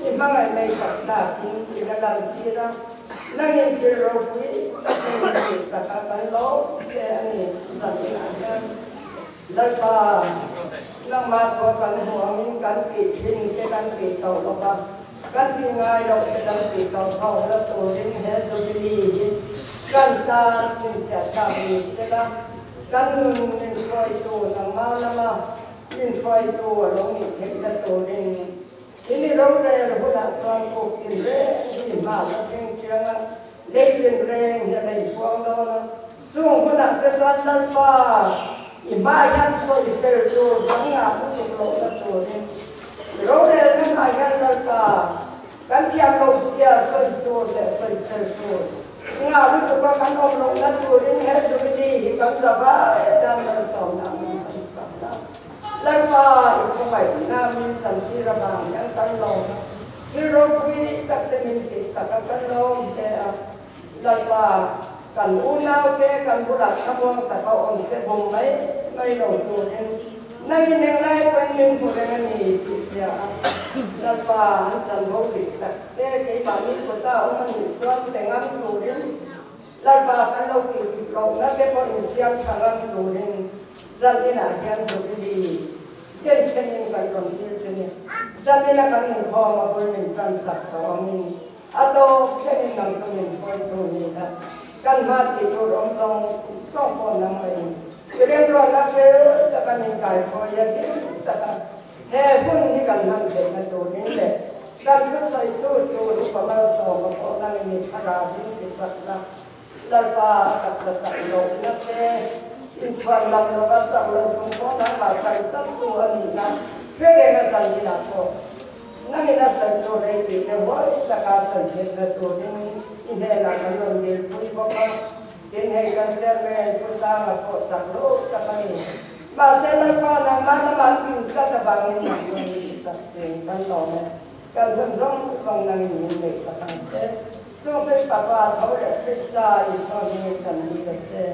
Imangai may pagdating kinalantiran nanging kirokwi nanging sa kakalo kaya ni Zalinagan lagpa nang matuakan huangin kan kitin ke kan kitau loka kan tingai lok kan kitau thau la turin he zubili kan ta sinsia kami sela kan nin soi tu nang malama nin soi tu long ni theksa turin ini rauda hula chuan ko kin re ni ma la king kiranga leitin reng ya nei puang do na chung hula te chan lan pa i ma yan soi fer tu janga bu tu lo na tu ni rauda na ma yan lan pa kan tiam lo sia soi tu le soi fer tu nga bu tu ka kan om lo na tu ni he su ni kam sa ba dan na so na kan sa na Lagpa ito kay namin sa tirabang yang tanong. Hirokwi taktemin sa katanong kaya lagpa kan unaw ke kan bulat kamong tataon ke bumay may longtunin. Naginengay panin mo rin ni Pipya. Lagpa hansan mo kitak ke kay bani ko tao man ito tengang turin. Lagpa kalaw kipikaw na ke po insiyang karang turin. Zalina yan subili. Yan sinin kan kontil sinin. Zalina kanin ko mabunin kan sakto amin. Ato sinin ng tunin for tunina. Kan mati turong song po naman. Kaya ko na fair ta kanin kay ko yakin ta. He hun ni kan nante na tunin le. Kan sa ito pamal so ko nang ni karabin kitsak Darpa kat sa talo na te insuan lang lo kat sa lo tungko na bakay tatlo anina kaya nga sa ko nangina sa to re pite hoy takasa get na to din inhela kanon del pui baka inhela serve ko sama ko tatlo kapani masela pa na malaman din ka tabangin ng sa tin tanong kan song nangin ni sa kanse trong chơi papa thấu được Krista Yeshua như cần đi được chơi.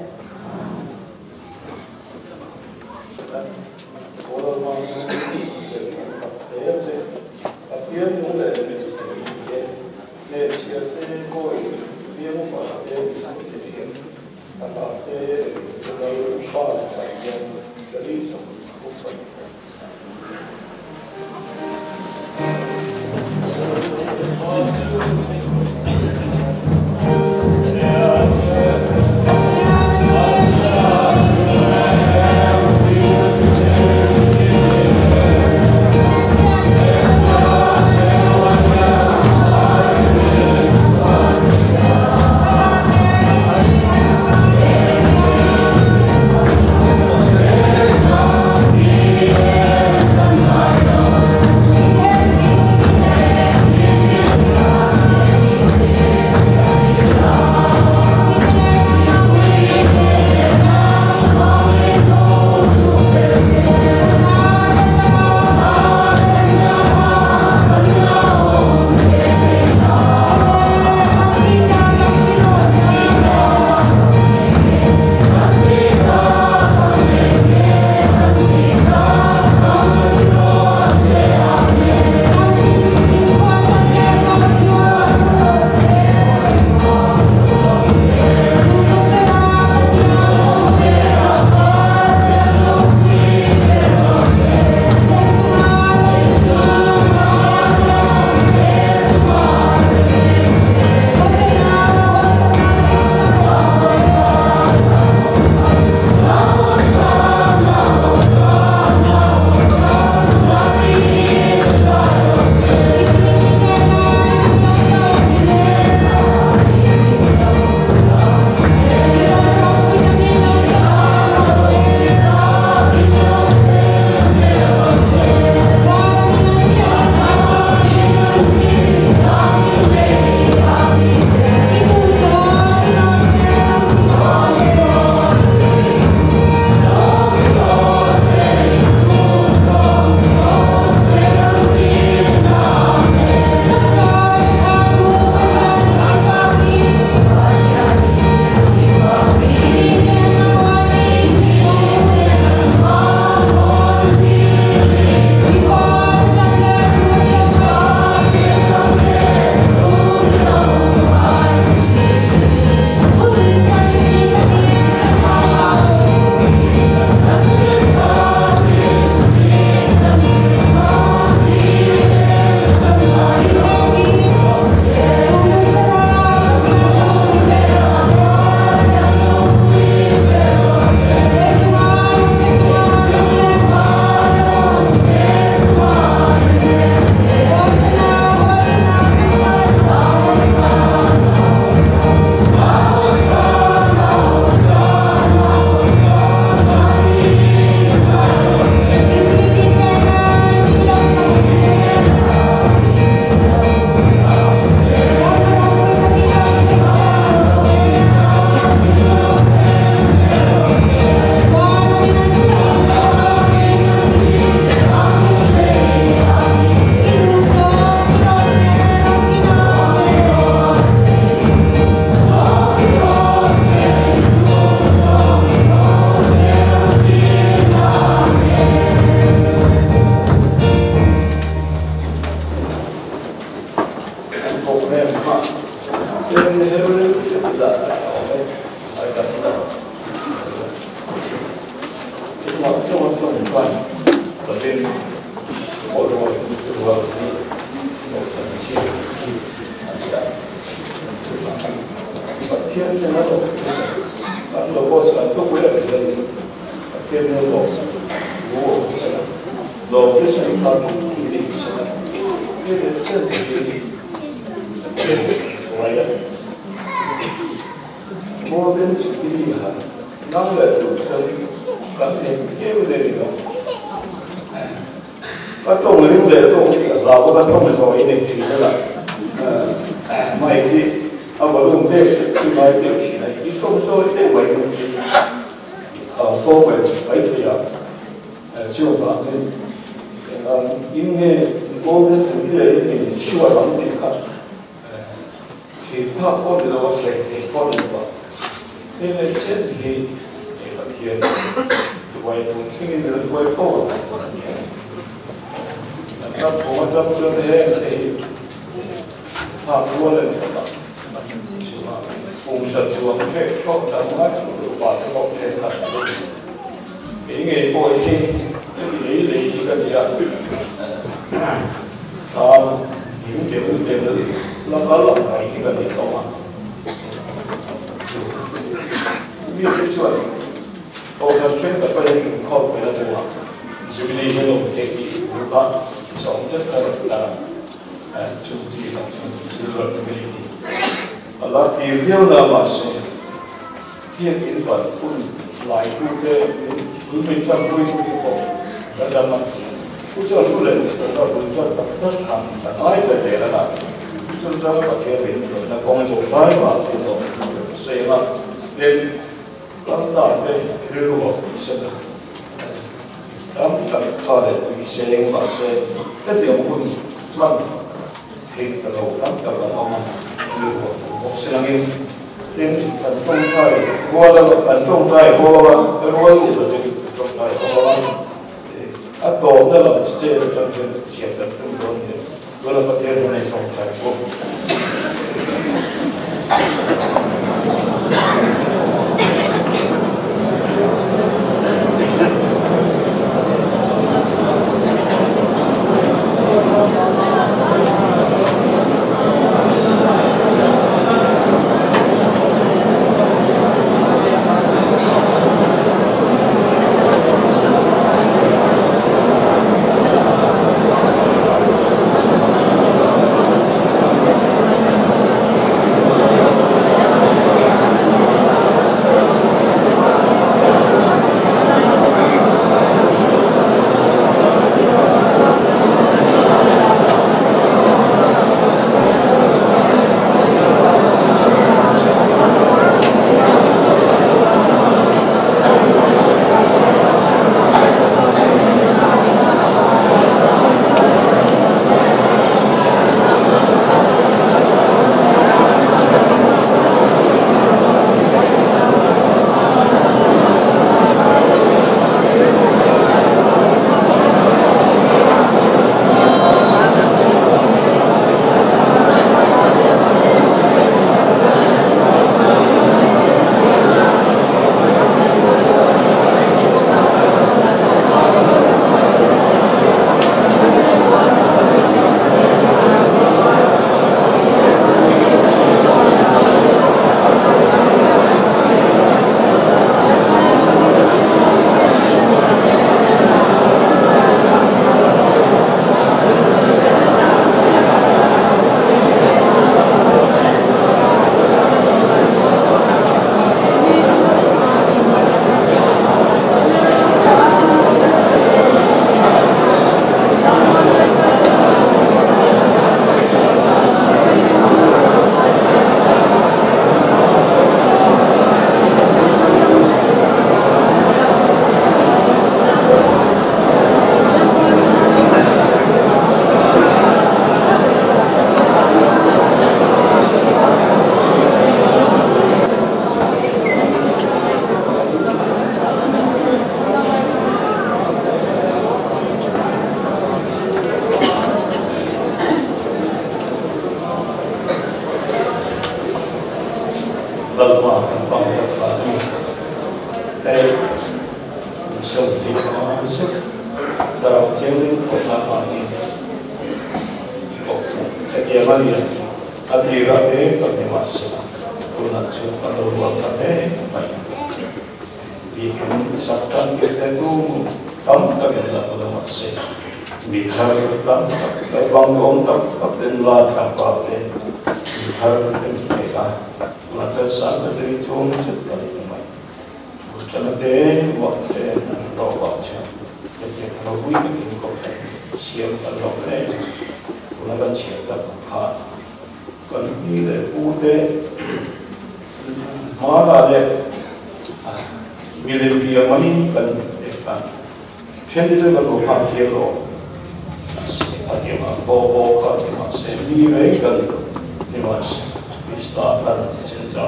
lalma kan pang ta ni ai so ni ma so darau tiang ko ta pa ni ko ke ma ni ati ra e ka ni ma so ko na so ka do wa ta e mai bi kan saktan ke te tu tam ta ke la ko ma se bi har tam ta bang kom ta ta den la ka pa fe bi har den ke ka na ta sa ta ri thong se ta ni mai chana te wa se na ro ba cha ke no wi ke ko siam ta lo ne ko na ban chia ta ka kan ni le u te ma da le mi le bi ya mani kan e ka chen de ga ko pa che lo a ke ma bo ka ke ma se mi re ka ni ma se sta ta chen ja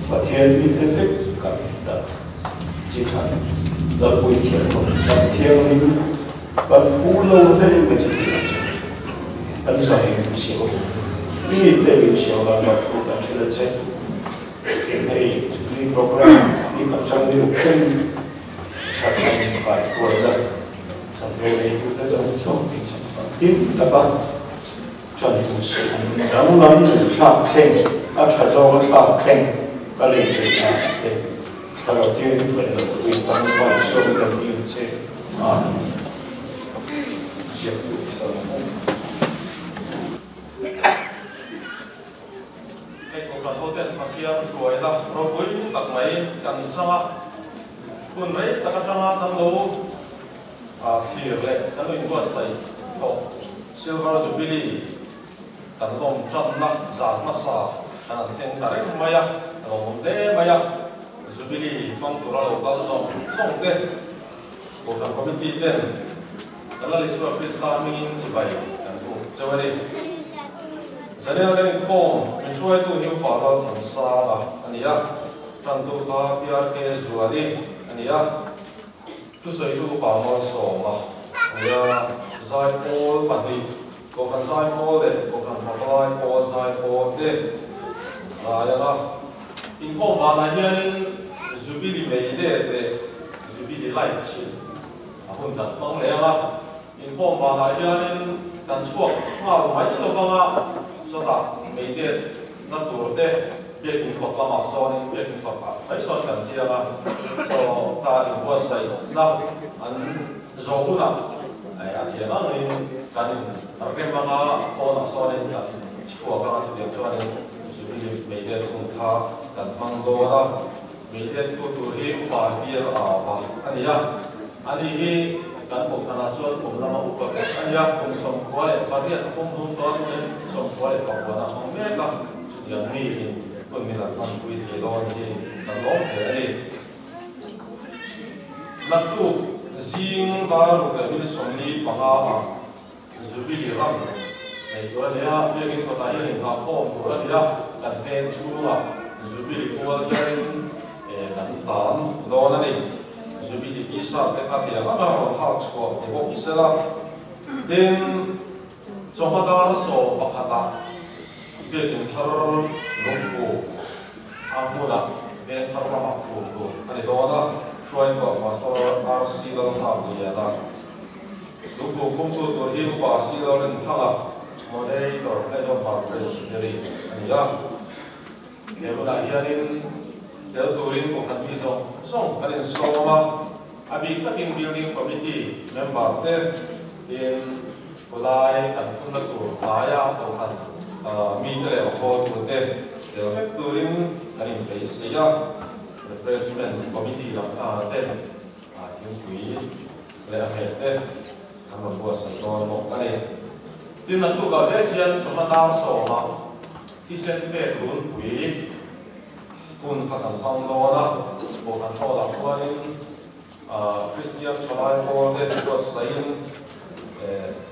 pa thiên mi te fe ka ta chỉ cần là buổi chiều là thiêng liêng cần cú lâu thế mà chỉ cần sai chiều đi tới chiều là gặp cụ đã chơi được chơi cái này đi program đi gặp sang đi học thêm chắc chắn phải quay lại sang đây này cũng đã giống sống thì chắc tiếp các bạn cho nên sự đáng lắm khác khen các cha cho khác khen các lễ hội này kalau dia itu adalah perintah bangsa dan dia siap bersama. Kalau hotel pakai kuai dah, robui tak mai kan sama pun mai tak sama tamu akhirnya tamu itu asai to silver jubilee kan lom cat nak zat masa kan teng tarik maya lom de maya Jubilee mong tura local song de program committee den kala liswa pista mingin sibai kan ko jawari zane na den ko miswa tu hiu pa la sa ba ania tan tu ka PRK zuari ania tu sai tu pa ma so ma ania zai pol pa ni ko kan zai pol de ko kan pa zai pol de ya na in ko ma na hian Jubilee mei de Jubilee light chin ahun ta mang le la in form ba la hian kan chuak ma mai lo ka ma so ta mei de na tur te be in ko ka ma so ni be in ko ka ai so kan ti la so ta in bo sai na an zo hu na ai a ti na ni kan rem ba ma ko na so ni ta chuak ka ti de so ni Jubilee mei de kun tha kan mang zo la Milian tu hi upahir apa? Ania, ani kan bukan asuhan pemlama upah. Ania pun semua varian pun tuan ni semua pembuat mereka yang ni peminatan kuit elon ni terlong ni. Lalu zing baru kami somni pengapa Jubilee ram. Itu dia begini kota ini kapom, bukan dia kan tenjula Jubilee kualkan kan tam dona ni Jubilee kisah kita tidak akan hal sekolah di bawah selah dan cuma kalau so pakata biar thar lombo amuda biar thar lamaku tu ani dona tuan tu pastor RC dalam hal dia dah lombo kumtu tu hidup pasti dalam thala moderator ada partai sendiri ani ya kerana iain Del turin ko kan biso song kan soma abi kapin building committee member te in ulai kan kunatu aya to kan mi le ko tu te del turin kan in face ya replacement committee la te tin kui le he te kan bo sa to mo kan tin na tu ga le jian choma da soma ti sen pe kun kui kun katan pang dona bukan thola kuanin Christian Chalai ko de ko sain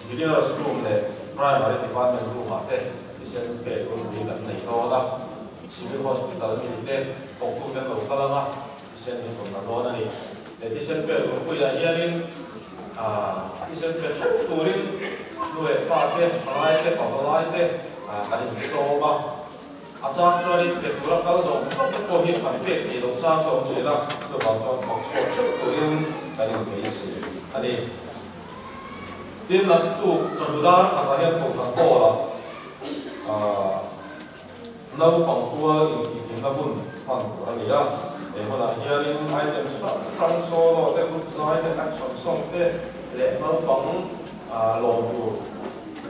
beginners room de primary department room ate isen pe kun ni kan nei dona civil hospital ni de oktu de lo kalanga isen ni kon dona ni de isen pe ko ya hianin isen pe turin lue pa te palai te kan so ba 아차 저리 대구라 가서 또 힘 반대 이동사 좀 주의다 그 방송 또 그린 가는 베이스 아니 딘나 또 전부 다 가다해 또 갖고라 나우 방구와 인가분 한 아니야 에보다 히어링 아이템 트랜스퍼로 대부분 아이템 액션 성때 레벨 방 롱도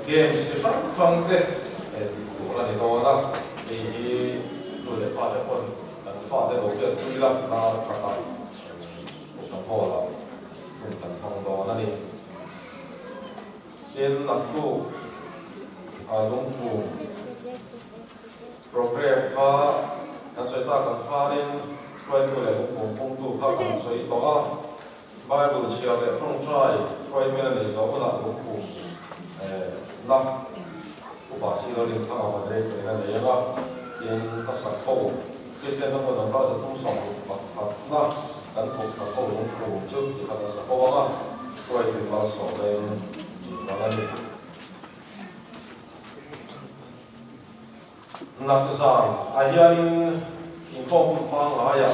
게임 시스템 방때 아니 너나 이 노래 파대 번 파대 오게 우리가 나 갔다 보라 일단 방도나니 인 낙도 농부 프로그램 파 간소이다 간파린 프로이트를 공부 간소이다가 바이블 시험에 총트라이 프로이트는 이제 오나 농부 나 바시로린 상황을 내리는 내가 인 가사고 그때 한번 나가서 통성 받나 간폭하고 농부 즉 가서 거가 프로이트 가서 된 지나가니 nakasa ahianin inform pangaya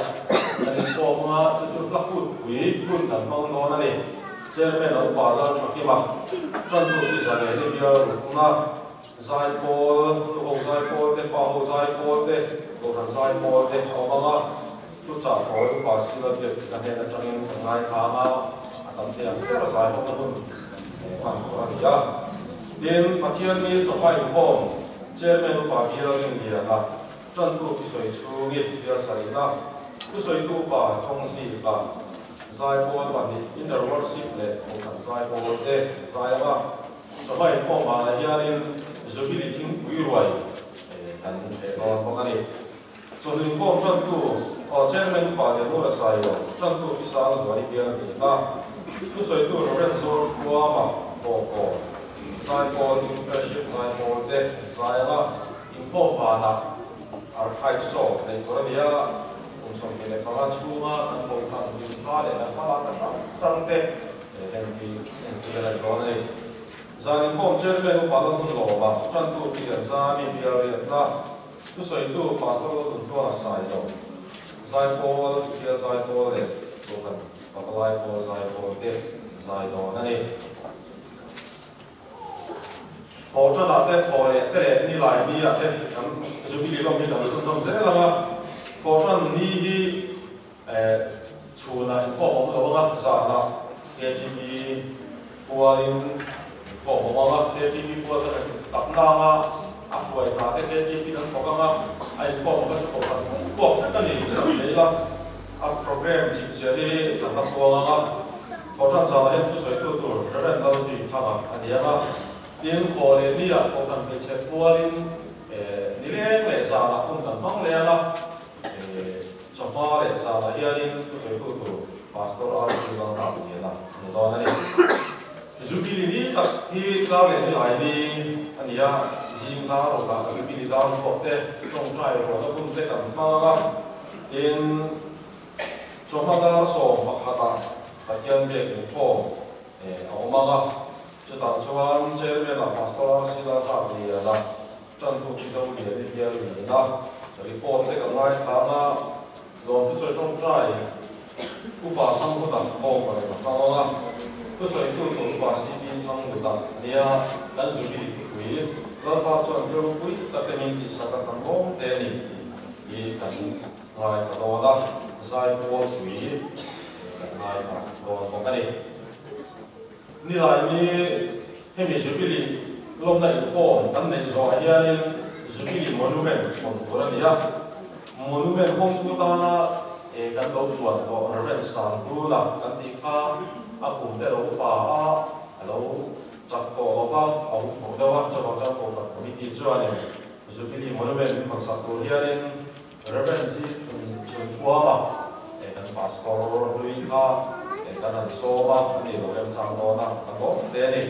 ani informa chu lakut wi kun dan mong no na ni chairman of bazar makima chan tu ti sa ne ni bia na zai pol ho zai pol te pa ho zai pol te ko ran zai pol te awanga tu cha ko tu pa si la te ka ne na changin ngai kha ma atam te ang te ra zai ho na pan ko ra ya den pathian ni so pai inform chairman of hearing here na chan tu ki soi chu ngi dia sai na ku soi tu pa chong si ka zai pol ban ni interworship le ko kan zai pol te zai ma so pai ko ma hearing zubili ting wirwai kan te no ko ni so ni ko chan tu chairman pa de no la sai yo chan tu ki sa zo ni dia ni na ku soi tu ro ren zo ko ma ko zai pol internship zai pol te zai la info pa na archive so ne ko ria um som ke le pa chu ma an ko ka ni pa le na pa ta tang te den ki la ko ne zai ko chairman pa la tu lo ba chan tu ki za ni bia le na tu soi tu pa so tu na sai yo zai pol ki zai pol le ko ka pa lai pol zai pol te zai do na ni họ cho là cái thổi cái này lại đi à cái chuẩn bị làm cái làm xong sẽ là mà họ cho đi đi chủ này họ không có mà giả là cái gì qua đến họ không có cái gì qua cái tập nào mà quay cả cái gì đó có mà anh họ không có sự phổ biến họ sẽ cái này đấy là program chỉ sẽ đi làm tập qua mà họ cho giả là hết tu sửa tu rồi rồi đâu gì thằng anh em mà tiếng khổ lên đi là không cần phải chết qua lên đi lên để sao là không cần mong lên là cho hoa để sao là hiện lên tu sửa tu pastor ở trên đó làm gì là đó này dù bị đi tập thì lao lên đi lại đi anh ya riêng ta rồi là cái bị lao có thể trong trai rồi nó cũng sẽ cần mang là in cho hoa ta số hoặc hata tại hiện về cái khổ ông mang là就当初俺这边啦，把所有事都打理了啦，政府其中也是点名啦，这里报这个来谈啦，让这水种在，不把汤不打报过来嘛，当然啦，这水都是把西边汤不打，你啊，咱手里的贵，咱把算就贵，但对面的啥个汤红的呢，也跟来个多啦，再多贵，来个多讲个呢。นี่ลายนี้ให้มีจุดพิลีลงในข้อตั้งในโซอาเฮียนี่จุดพิลีมอนูเมนต์ของตัวนี้อะมอนูเมนต์ของตัวนั้นกันตัวตัวเรนสันดูละกันที่ข้าอาปุ่มเดลป้าเราจับคอว่าเอาของเดว่าจะมาจับคอกับคนที่จวนเนี่ยจุดพิลีมอนูเมนต์ของสัตว์ตัวเฮียนี่เรนที่ชุนชัวมากันพาสตอร์ลุยข้ากันนั่นโซ่บ้างนี่เราเรียนสังโดนะแล้วก็เดี๋ยวนี้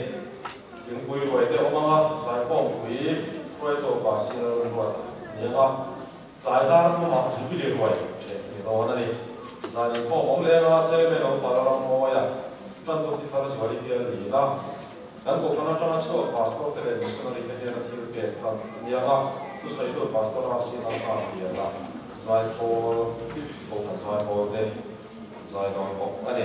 ยังคุยไว้เดี๋ยวมาสายป้องคุยคุยตัวภาษีเราด้วยเนี่ยก็สายด้านที่มาสุดที่เรียนไว้เนี่ยเรานั่นเองสายป้องผมเรียนว่าเจ้าแม่เราปาราโมยะจนตัวที่ทำสวัสดิการดีนะแล้วก็คณะชาวนาชาวภาษาเทเลมิสนาลิเกเตอร์ที่เกิดขึ้นเนี่ยก็不所以就把多拉西那个也啦，在波在波的，在那个那里。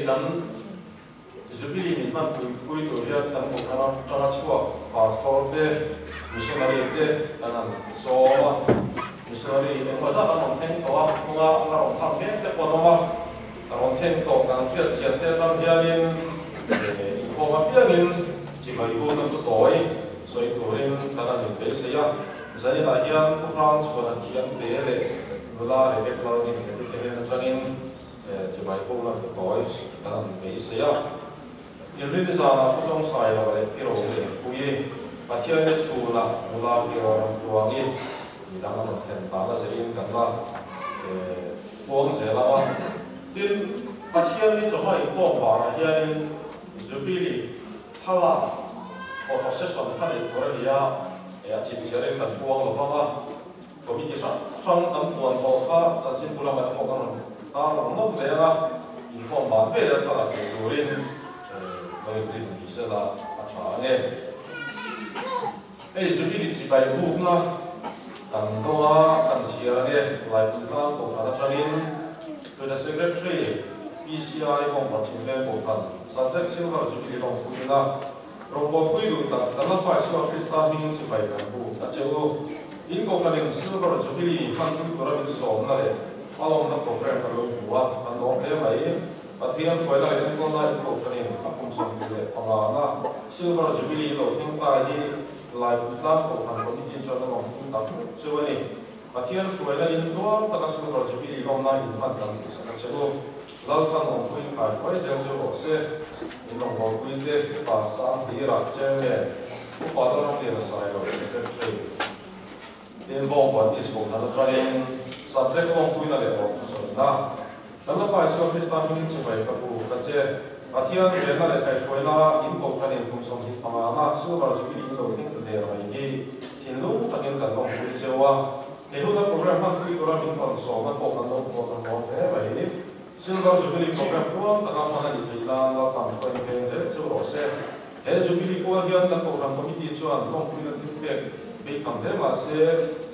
kan Jubilee ni man kui tu ya kan ko kana chua pastor de missionary de anan so missionary en ko sa kan theng to wa nga ron tham me te ko ma ron theng to kan thia thian te tam hianin ko ma pianin chi mai ko na to toi soi to ren kana ni pe se ya zani la hian ko ran so na hian te le nula re ke lo ni te ren changin chỉ bài cô là cái gói là mấy xe à, nhưng bây giờ là không trong xài là vậy cái đồ này cô ye, và theo như chú là cái đồ này thì đang làm thành tạo ra sẽ in cái là quang sẽ là mà, nên và theo như chúng ta có bảo là hiện Jubilee thà là họ sẽ soạn thà để có cái gì chỉ sẽ để tận quang là mà, có biết gì sao, trong tận quang họ pha chân chính cũng là một cái món ta lòng nông để là những con bán về là ta là cái đồ lên người đi thì sẽ là trả nghe ấy chúng đi chỉ bài buộc na cần đó cần chia nghe lại cũng đang cố gắng cho nên tôi đã secretary PCI công tác chính lên bộ phận subject siêu vào chúng đi làm cũng là rồi bộ quy định là nó phải siêu vào Kristan mình chỉ bài buộc là chịu in công tác siêu vào chúng đi phân tích đó là mình sống là along the program ka lo buat an long te mai pathian foi la in ko na ko kani apum som de anga na silver jubilee lo thing ta hi lai plan ko han ko ni so na long ta so ni pathian foi la in to ta ka silver jubilee lo na in man tan sa ka chelo lal fan long ko in ka ko je je o se in long ko in de pa sa hi ra che me ko pa da long de sa yo secretary den bon wa is ko na train subject long kuin na le to so na dan pa is ko Kristan min chi bai ka bu ka che pathian je na le kai foi na in ko ka ne kum som hi pa ma su ba ju bi lo thing de ra ni hin lu ta gen ka long ku che wa he hu na program han ku ko ra min kon so na ko kan ko kan mo te bai sin ba ju bi program ko ta ka ma na ni la la ta ko ni ke je chu ro se he ju bi ko hian na ko kan ko ni ti chuan long ku na ti pe bị cầm thế mà sẽ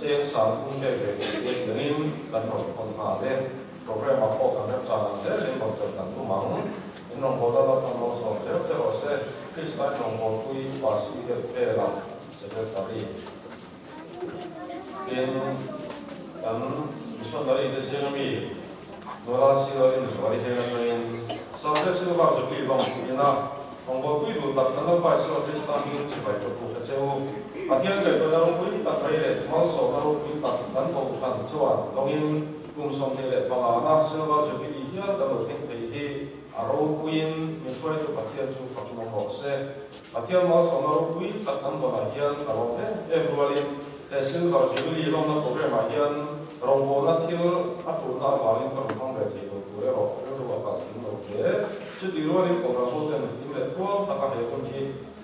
trên sàn cũng để để đến lần đầu còn mà lên program mà có cầm thế sàn sẽ lên một trận trận cũng mỏng nên nó có đó là nó số thế thế rồi sẽ khi sai nó có quy và sĩ cái phê là sẽ được tập đi nên mission dari itu sih kami durasi dari dari kami sampai sih baru jadi bang ini na Hongkong quy định đặt nó phải sửa Kristan min chỉ phải chụp cái chế độ, pathian cái tôi đang quy định đặt cái này, máu sổ đang quy định đặt đắn cầu thành cho anh, đồng in cùng sống thế này, và na sửa vào chụp cái gì đó là đầu tiên phải đi, aro quy định mình phải chụp pathian chụp các món đồ sẽ, pathian máu sổ đang quy định đặt đắn vào hiền, aro thế, em vừa lên, để sửa vào chụp cái gì đó nó có cái mà hiền, rong bộ nó thiếu, áp dụng ra vào những cái công việc gì đó, rồi rồi rồi các cái đồ thế. Chứ điều đó thì cũng là một trong những cái thuốc ta có thể con chi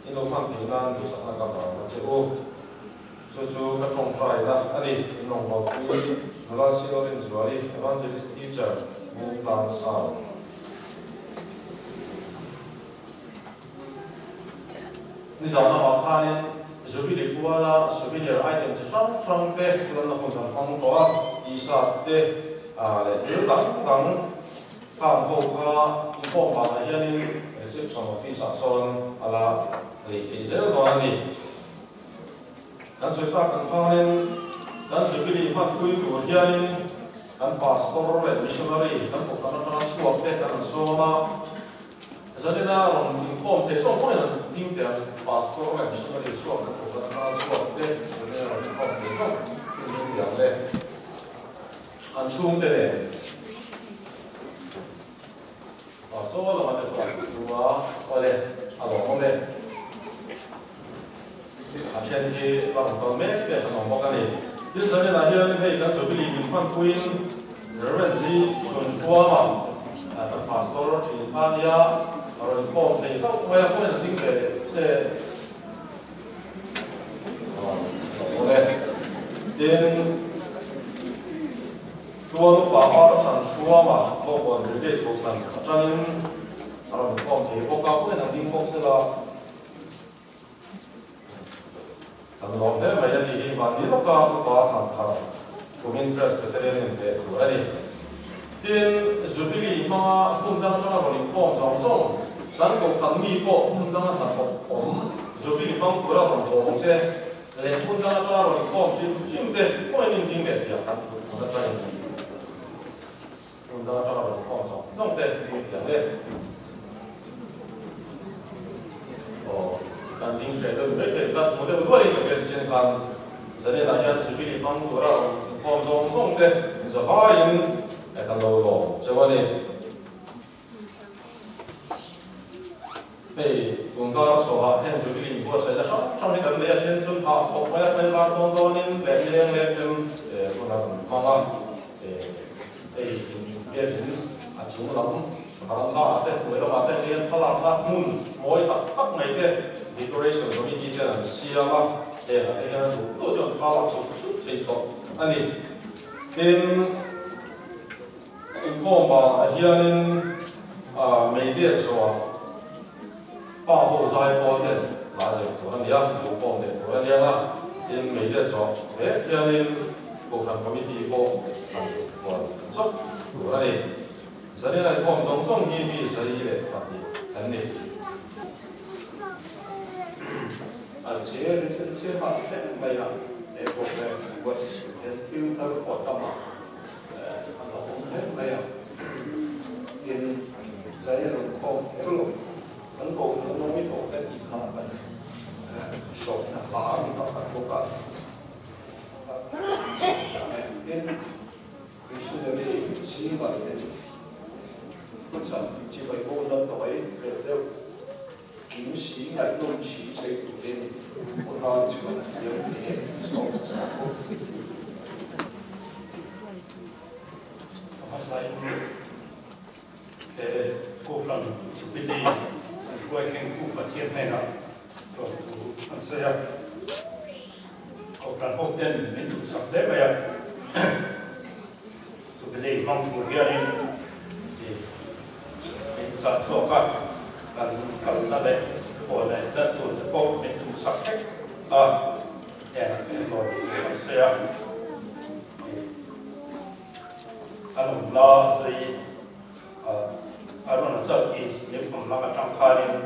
in đâu tham thì nan đi sang làm bảo là chế ô chú các trong phải là anh đi in nông học quy nó là xin lỗi rồi evangelist teacher muốn làm sao你想到嘛看呢Jubilee qua là Jubilee item chỉ sang thế nó là không thành phong tỏa đi sát thế lại yếu đắng hàng hồ ca inform vào là hiện reception office son ala lấy cái gì đó này dan suy ra kan phanen dan Jubilee phát quy tụ hiện dan pastor le missionary dan có kan kan suap te kan soma zadena ron inform te so ko na tim te pastor le missionary suap ko kan suap te zadena ron inform te ko ni ya le an chung te le số là mà được rồi, có lẽ không lẽ, trên thì bằng con mét để làm một cái này, thế giờ này là hiện nay các chủ bị mình phân quy, rồi gì chuẩn qua mà, các pastor thì tham gia, rồi có thể các quay lại là tiếng về sẽ, có lẽ, trênตัวนุปาปาทันชัวมาโลกวันเด็กทุกท่านฉะนั้น เราก็เห็นพวกเขาเป็นนักดิ้งพวกเสือตลอดเนี่ยไม่ได้ที่วันนี้เราก็ทำทำผมอินเตอร์สเปเชียลเนี่ยตัวนี้ที่สุดที่มาคุณตั้งใจเราเป็นพ่อสองสองสังกัดทั้งมีพ่อคุณตั้งใจผมสุดที่ฟังตัวเราของผมเช่เลยคุณตั้งใจเราเป็นพ่อชิมเด็กพ่อจริงๆเด็กอยากทำสุดคุณตั้งใจคุณตั้งใจเราเป็นพ่อสองน้องเด็กอย่างเด็ก但并且都没给他，我都多一个给先看，这里大家是比你帮助了，放松松的，是发音来看到个，这个呢，被公告说哈，现在就比你多谁的上面可能要先从他，我要先把多多年来跟不能妈妈被别人啊求人，可能他在为了把这些他让他我一打没的。decoration 容易这样写嘛，哎呀，那个都叫他了，就这个，安尼，inform 吧，hier美列说，报后在波的，那是可能你要有报的，可能你啊，美列说，哎，部分 committee 波，说，可能你，实际来讲，从一比11的，肯定。제일 최하는 거야. 에고에 was filter bottom. 하는 거야. in 자연은 콩으로 한국 농민이 도된 이카만 속나 마음이 바꿔가. in 그시들이 지휘가 되는 그참 지휘가 보는 거에 그래도 김씨 약동 시세 된 보다 지금 여기에 소속하고 아마사인 고플란 주빌리 working group at here now to answer 고플란 호텔 민주 상대가야 주빌리 방송 hearing 인사 수업가 cần ta để của này đất tuổi cô để đủ sắc cách để rồi sẽ anh lo thì anh sợ is những phần là trong khai lên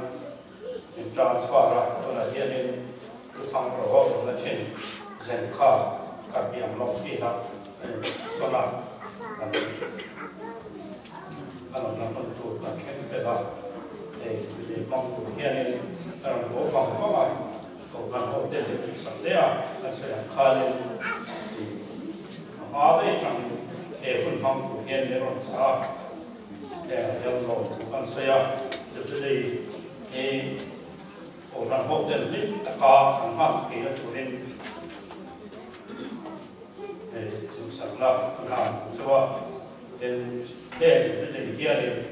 những transfer ra tôi là hiện lên tôi thằng rồi tôi là trên dần khá các điểm lòng kia là số nào anh là phần tuổi là trên cái đó để mong muốn hiện lên rằng có bằng có bài có phần hỗ trợ để sẵn đấy là sẽ khai lên thì hóa đây rằng để phần mong của hiện lên làm sao để dân rồi của con xe từ đây thì có phần hỗ trợ lên tất cả hàng hóa thì nó chủ nên để sự sẵn làm cho nên để từ đây hiện lên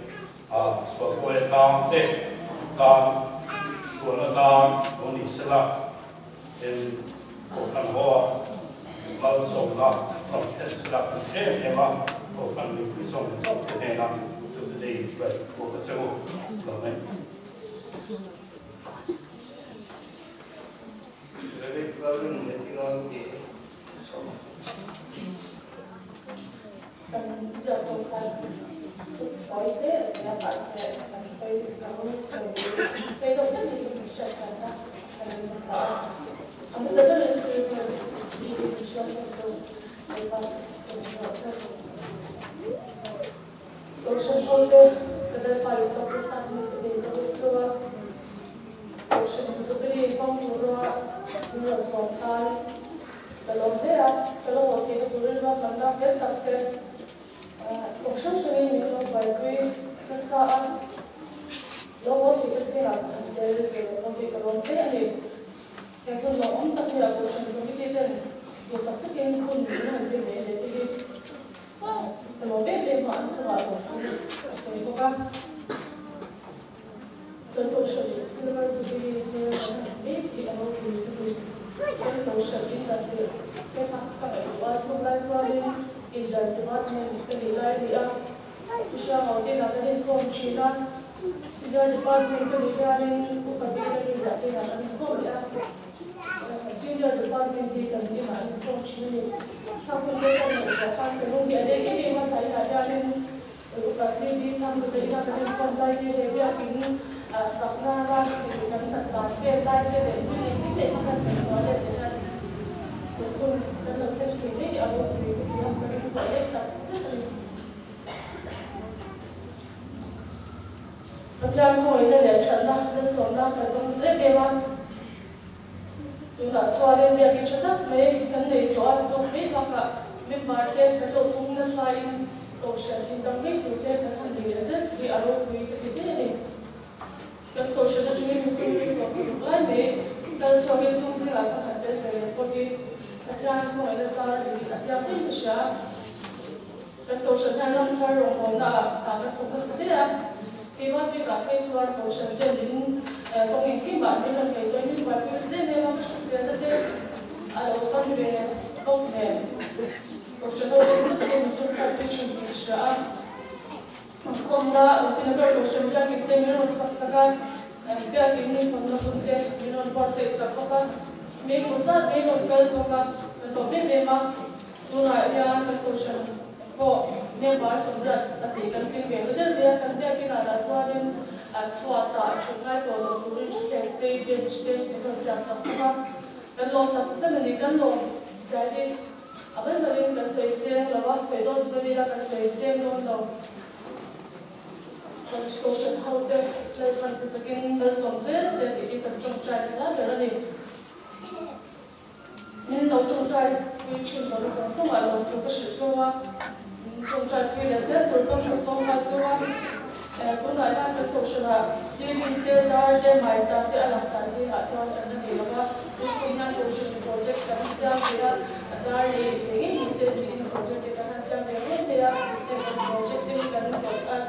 所谓当对当除了当公里是了，我看我老手了，老天是了，天嘛，我看你会送走的天啦，就是这一出来，我个这个老妹。这个老人的地方给什么？叫中餐。Poi la passione, poi sei lontani di scelta, amministratore del servizio di scelta del passo lo scelta del paese dopo Stati Uniti dentro lo scelta per condurre una svolta dall'Ondea, però che doveva andare per tappe وخشوشني من بايكوي كساء لو وقت كسيرة دل وقت كلام تاني يكون لو أنت في أقوشن كميتين يسقطين كل من بيبي تيجي لو بيبي ما أنت راضي سويتوكا تلوشن سيلفر زبي بيبي أو بيبي تلوشن إذا كيف واتو لايزوالي إذا department كلي لايبيا وشام أودينا كلي كوم شيلان Senior Department ko regarding upagiging dati na ko ya Senior Department di kami man coach ni tapos ko na kan ko nung dia ini masai ada ni ukasi di tham ko ina ka ni kon dai di he ya kin sapna ra ki kan ta ta ke dai ke ni ke kan ko le ko ko kan se ki ni abo ki ya ka ni ko le ta Macam hoi dah lihat cakap, dah sonda kerana sekewan. Tuna suara dia kicap, me kan ni doa tu me maka me market kalau tunggu sain kosher intang me tu dia kan ni rezet di alu kui ketika ni. Kan kosher tu cuma musim musim lain me kalau suami tu sih akan ada dari pergi macam hoi dah salah di macam ni macam kan kosher kan dalam karung hona tak ada sedih. Kima pika case war kosher din kung hindi ba din ang kayo ni ba kasi may mga siya dati alo kan be okay kosher do din sa din yung partition din siya kung na pinagar kosher lang kita yun saksakan kaya kini pag napunte yun pa sa isa ko ka may kusa may magkal ko ka ito may ma tuna yan kan kosher ko ne bar sabrat ati kan tin be rodel be kan be kinada chuanin chuata chungai ko lo puri chuke se be chke kan sia sakka kan lo ta san ni kan lo sai aban balin kan sai se lawa sai don bali la kan sai se don lo kan sto shan haute le kan tsakin da som se se di kan chung chai la be ni min lo chung chai wi chin lo so so ma lo tu ba shi zo wa trong trại quy là rất là công việc song phát cho anh, cũng nói là cái cuộc sống là xin đi theo đó để mai sau thì anh làm sao thì họ cho anh đi làm á, cũng như cuộc sống project cái sao thì là đó thì cái gì sẽ đi project cái sao thì hết bây giờ cái project thì cái nó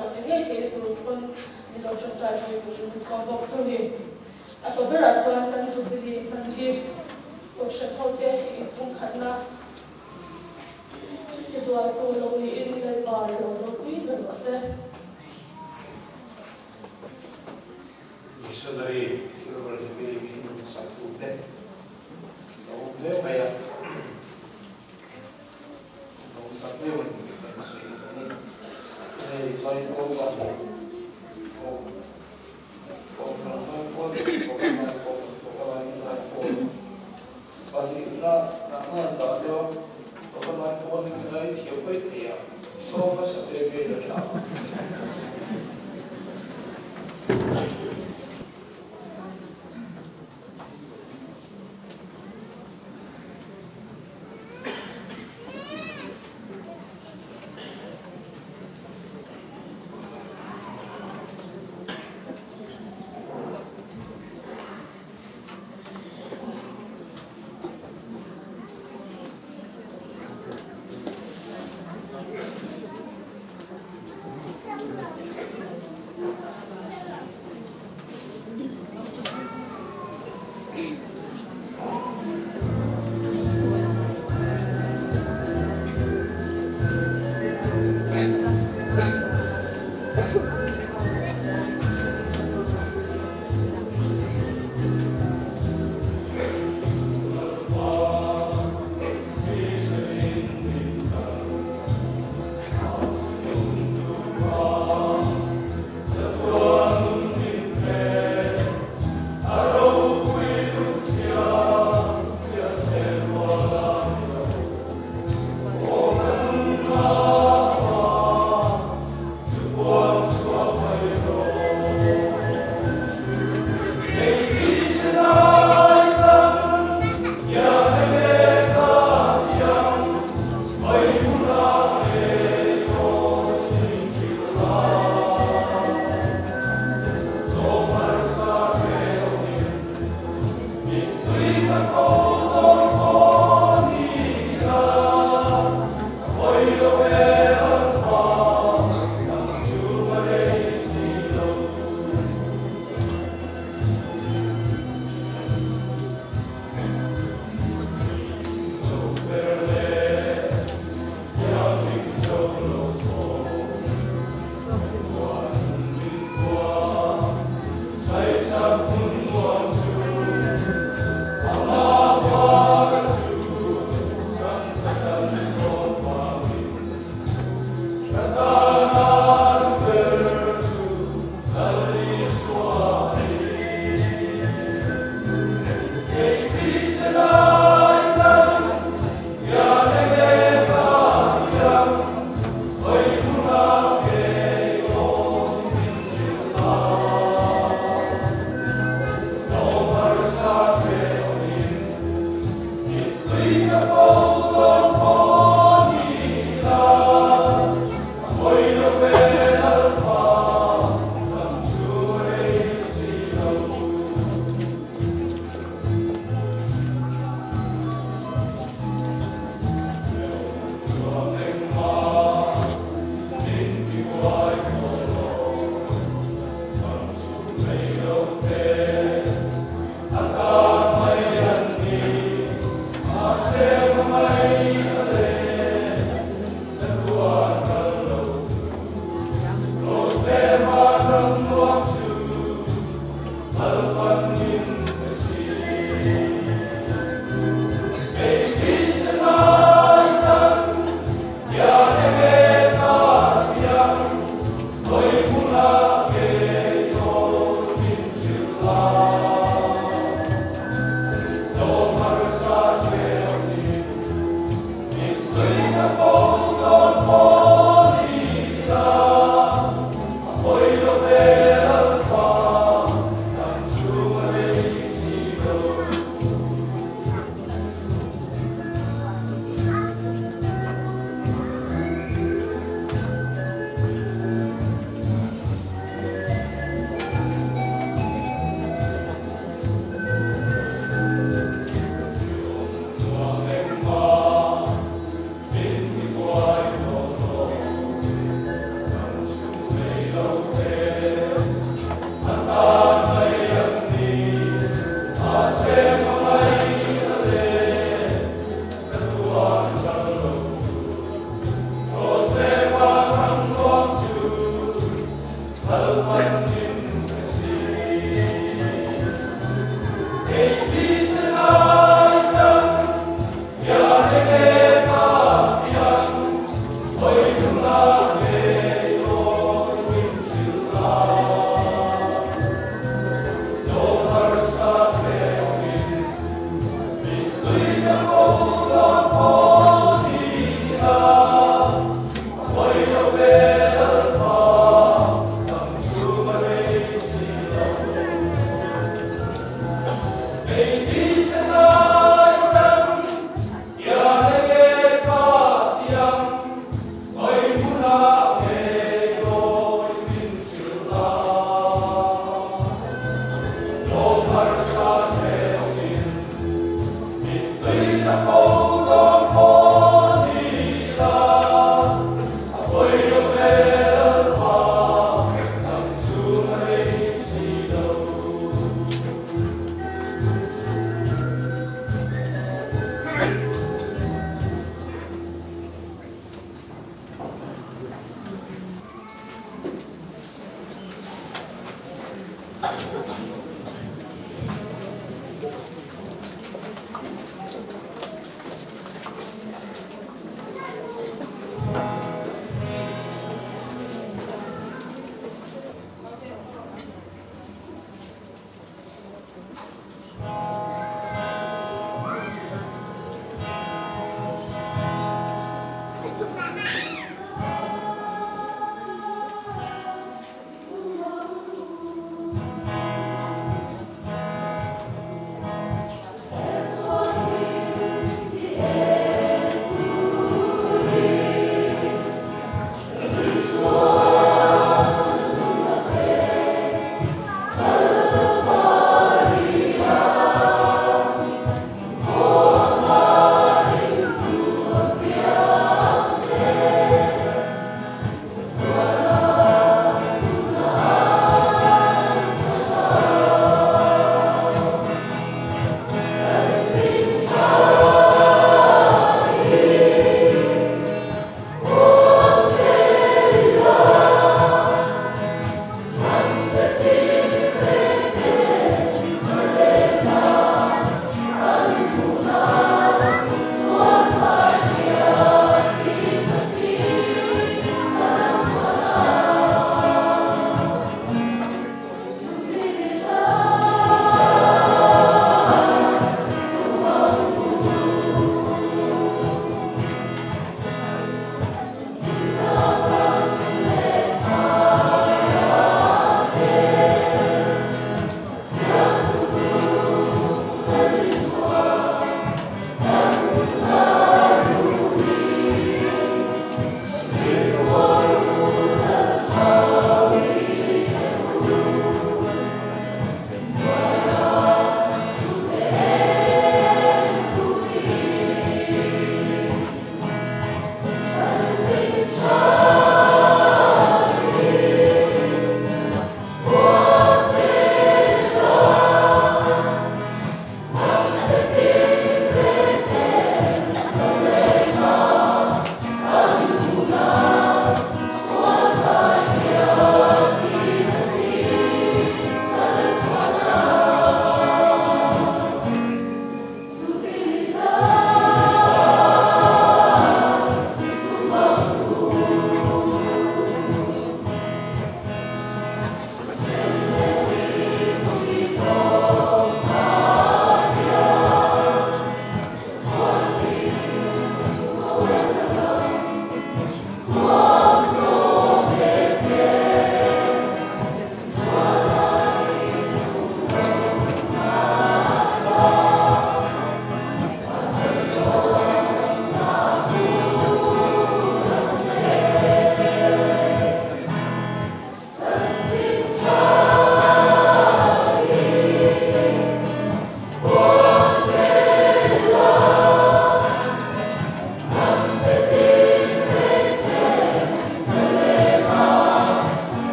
có cái cái cũng đi làm trong trại quy cũng song phát cho đi, có bây giờ cho anh cần giúp đi anh đi cuộc sống hậu thế cũng khá là Kesuai pulau ini dari baru lalu itu bermasa. Dari ini satu deh. Kalau dia kayak kalau satu yang kita ini saya tahu apa.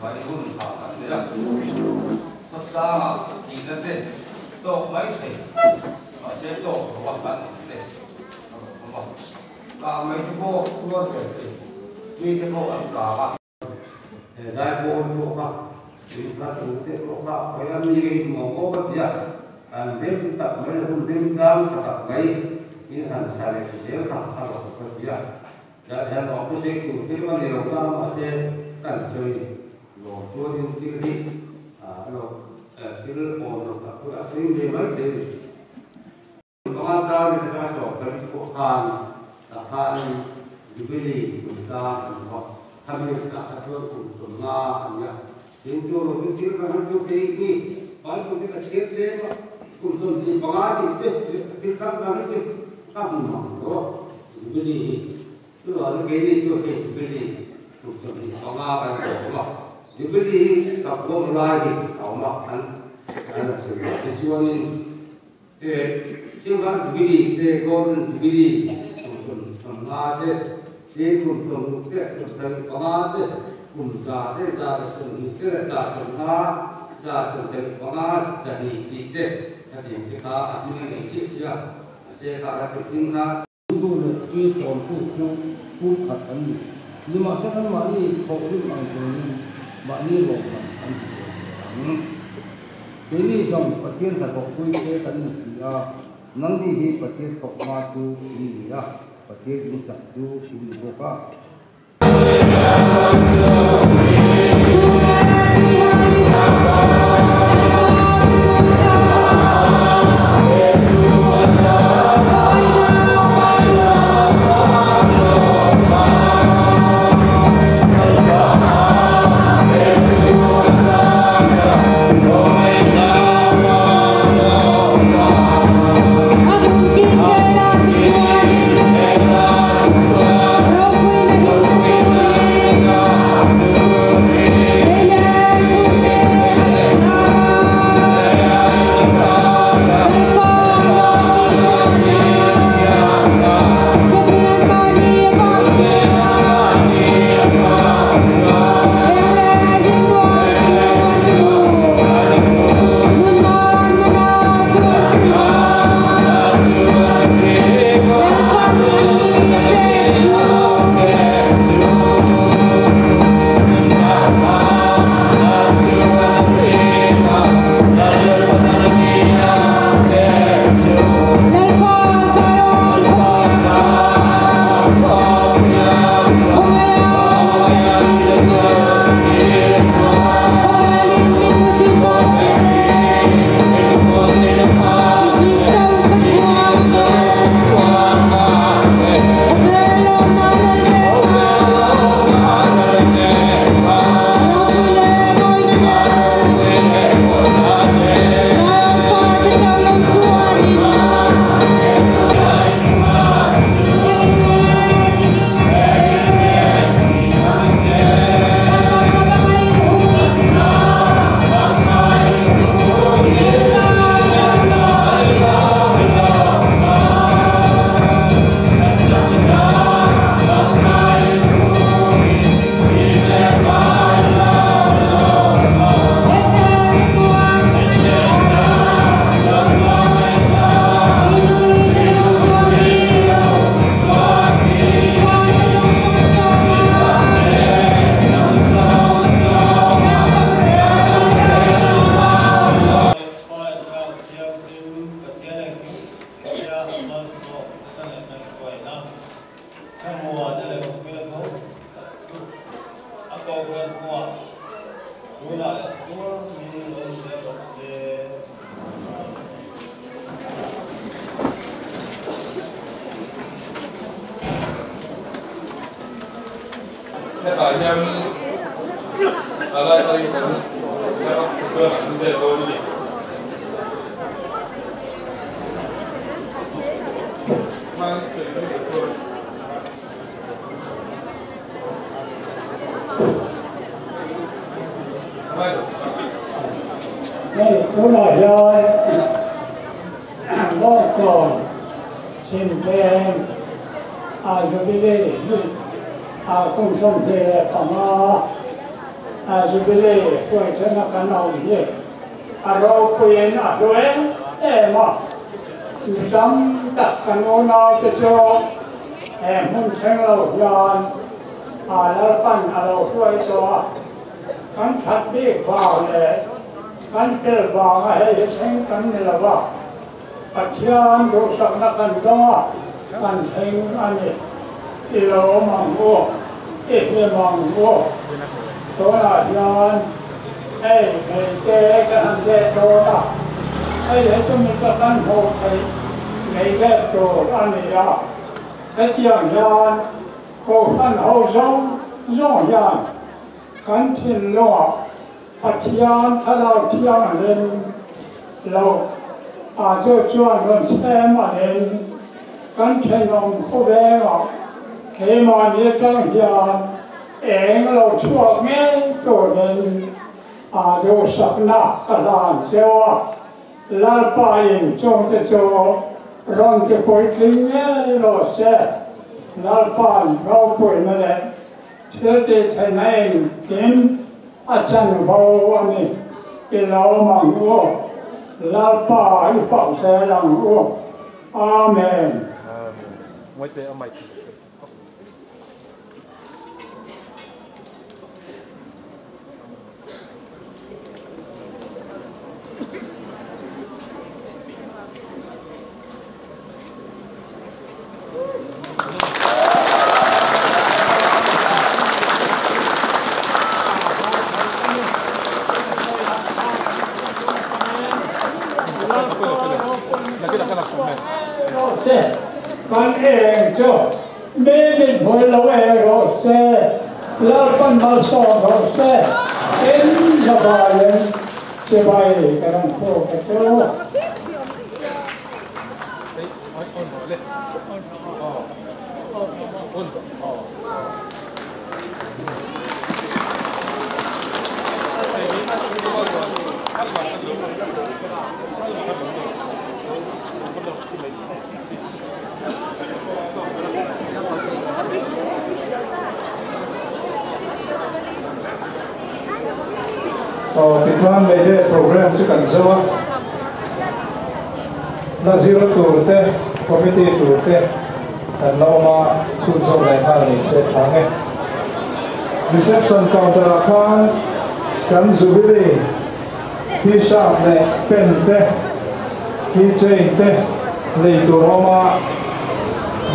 많이 오는 바람이라 석사가 지는데 또 많이 세. 어제 또 왔는데 많이 주고 그거 됐어요. 이 주고 아까 đại bộ bộ bạc thì là chủ tịch bộ bạc phải làm gì mà có bất diệt đêm tập mấy là đêm giang tập mấy như hàng xài thì dễ tập là bất diệt đã đang có cái gì cũng cái vấn đề đó mà sẽ cần chơi rồi cho nên cái đi rồi cái bộ tập cái phim gì mấy thì công an ra thì ta chọn cái bộ hàng jubilee chúng ta tham gia các hoạt động của nga nhà đến chỗ rồi những cái hàng chỗ cái gì bán cũng cái chết đấy mà cũng còn gì bán thì cái các cái gì các mảng đó jubilee tức là cái gì chỗ cái jubilee cũng còn gì nga cái đó mà jubilee các công lai thì họ mặc anh là sự cái cho nên cái jubilee cái golden jubilee cũng còn nga thế ये कुछ मुक्ते कुछ पनाते कुछ जाते जाते सुनिते जाते ना जाते पना जाती चीते जाती चिका अपने नहीं चिकिया ऐसे कारा कुकिंग ना दो ने ये तौर को खत्म ये मासे kan mani kopi mangkoni mani lokan ini jom pasien tak kopi ke kan sia nanti di pasien kok matu ini ya pasien ini satu ini boka Tôi nói rồi, lo còn xin em rồi đi không xong thì còn Jubilee koi chana kanau ye aro koyen adoe ma jam tak kanona te cho hun chenglo yan lar pan aro koi to kan that bi ba le kan tel ba he cheng kan ne la ba pathian do sak na kan do kan cheng ani ilo mang o e mang o to la yan ai cái cái hàng ghép đồ đó ai để cho mình có căn hộ thấy ngày ghép đồ ăn này đó cái chuyện yan cô căn hộ rong rong yan căn thiên lo phát yan thay đổi thiên lên lâu cho luôn xem mà lên căn thiên lòng cô bé mà khi mà như trong yan em lâu chuột nghe đồ lên do sakna kalan sewa lalpain chong te cho ron ke koi klinge lo se lalpan rau koi mele te tenain tin achan bau ani ilau mango lalpa ifau se lang o amen con em cho mê mình hồi lâu em rồi xe lao con mal so rồi xe đến giờ bài lên xe bay cái đằng khô cái chỗ thì con lấy cái program chứ cần sao là zero tour te committee tour te and now ma sun so lại thang này sẽ thang ấy reception counter account kan Jubilee t-shirt này pen te keychain te lấy tour ma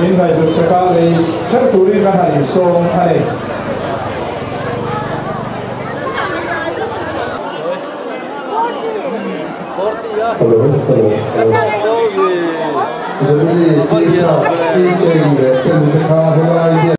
mình phải được sẽ cả lấy chắc tour đi cái này song này Jubilee t-shirt keychain để từng cái thang thế này